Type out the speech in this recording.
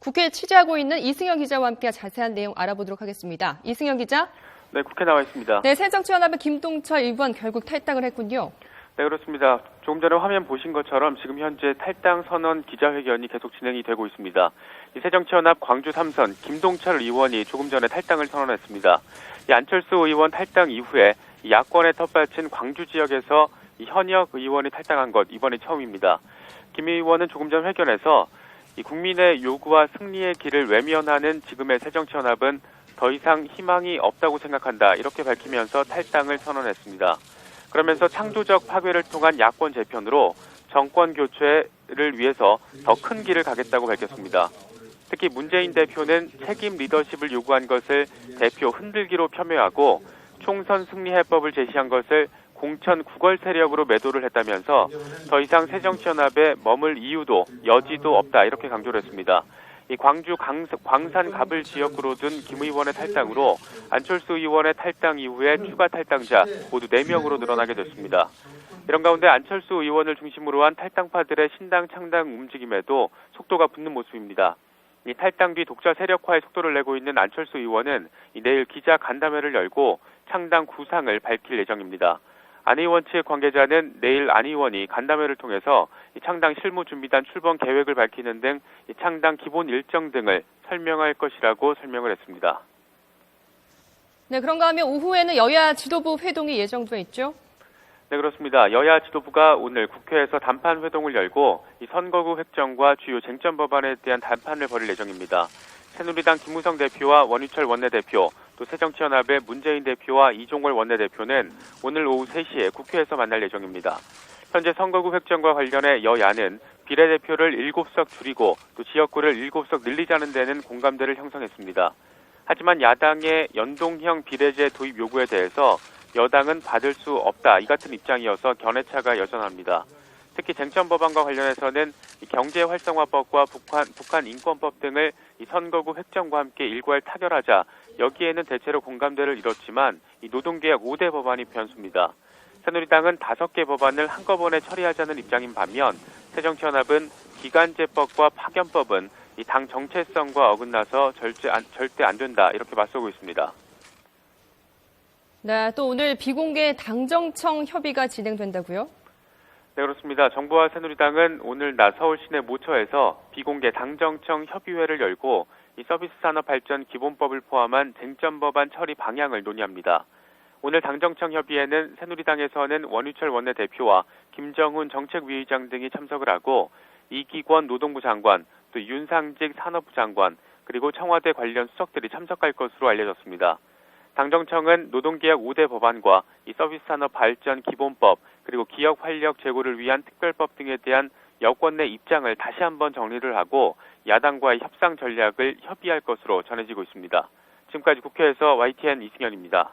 국회에 취재하고 있는 이승현 기자와 함께 자세한 내용 알아보도록 하겠습니다. 이승현 기자. 네, 국회 나와 있습니다. 네, 새정치연합의 김동철 의원 결국 탈당을 했군요. 네, 그렇습니다. 조금 전에 화면 보신 것처럼 지금 현재 탈당 선언 기자회견이 계속 진행이 되고 있습니다. 이 새정치연합 광주 3선 김동철 의원이 조금 전에 탈당을 선언했습니다. 이 안철수 의원 탈당 이후에 야권에 텃밭친 광주 지역에서 이 현역 의원이 탈당한 것 이번이 처음입니다. 김 의원은 조금 전 회견에서 이 국민의 요구와 승리의 길을 외면하는 지금의 새정치연합은 더 이상 희망이 없다고 생각한다 이렇게 밝히면서 탈당을 선언했습니다. 그러면서 창조적 파괴를 통한 야권 재편으로 정권 교체를 위해서 더 큰 길을 가겠다고 밝혔습니다. 특히 문재인 대표는 책임 리더십을 요구한 것을 대표 흔들기로 폄훼하고 총선 승리 해법을 제시한 것을 공천 구걸 세력으로 매도를 했다면서 더 이상 새정치연합에 머물 이유도 여지도 없다 이렇게 강조를 했습니다. 이 광주 광산 갑을 지역구로 둔 김 의원의 탈당으로 안철수 의원의 탈당 이후에 추가 탈당자 모두 4명으로 늘어나게 됐습니다. 이런 가운데 안철수 의원을 중심으로 한 탈당파들의 신당 창당 움직임에도 속도가 붙는 모습입니다. 이 탈당 뒤 독자 세력화에 속도를 내고 있는 안철수 의원은 내일 기자 간담회를 열고 창당 구상을 밝힐 예정입니다. 안 의원 측 관계자는 내일 안 의원이 간담회를 통해서 창당 실무준비단 출범 계획을 밝히는 등 창당 기본 일정 등을 설명할 것이라고 설명을 했습니다. 네, 그런가 하면 오후에는 여야 지도부 회동이 예정돼 있죠? 네, 그렇습니다. 여야 지도부가 오늘 국회에서 단판 회동을 열고 이 선거구 획정과 주요 쟁점 법안에 대한 단판을 벌일 예정입니다. 새누리당 김무성 대표와 원유철 원내대표, 또 새정치연합의 문재인 대표와 이종월 원내대표는 오늘 오후 3시에 국회에서 만날 예정입니다. 현재 선거구 획정과 관련해 여야는 비례대표를 7석 줄이고 또 지역구를 7석 늘리자는 데는 공감대를 형성했습니다. 하지만 야당의 연동형 비례제 도입 요구에 대해서 여당은 받을 수 없다 이 같은 입장이어서 견해차가 여전합니다. 특히 쟁점 법안과 관련해서는 경제활성화법과 북한 인권법 등을 이 선거구 획정과 함께 일괄 타결하자 여기에는 대체로 공감대를 이뤘지만 이 노동개혁 5대 법안이 변수입니다. 새누리당은 5개 법안을 한꺼번에 처리하자는 입장인 반면 새정치연합은 기간제법과 파견법은 이 당 정체성과 어긋나서 절대 안 된다 이렇게 맞서고 있습니다. 네, 또 오늘 비공개 당정청 협의가 진행된다고요? 네, 그렇습니다. 정부와 새누리당은 오늘 낮 서울 시내 모처에서 비공개 당정청 협의회를 열고 이 서비스 산업 발전 기본법을 포함한 쟁점 법안 처리 방향을 논의합니다. 오늘 당정청 협의회는 새누리당에서는 원유철 원내대표와 김정훈 정책위의장 등이 참석을 하고 이기권 노동부 장관, 또 윤상직 산업부 장관, 그리고 청와대 관련 수석들이 참석할 것으로 알려졌습니다. 당정청은 노동개혁 5대 법안과 이 서비스 산업 발전 기본법, 그리고 기업 활력 제고를 위한 특별법 등에 대한 여권 내 입장을 다시 한번 정리를 하고 야당과의 협상 전략을 협의할 것으로 전해지고 있습니다. 지금까지 국회에서 YTN 이승현입니다.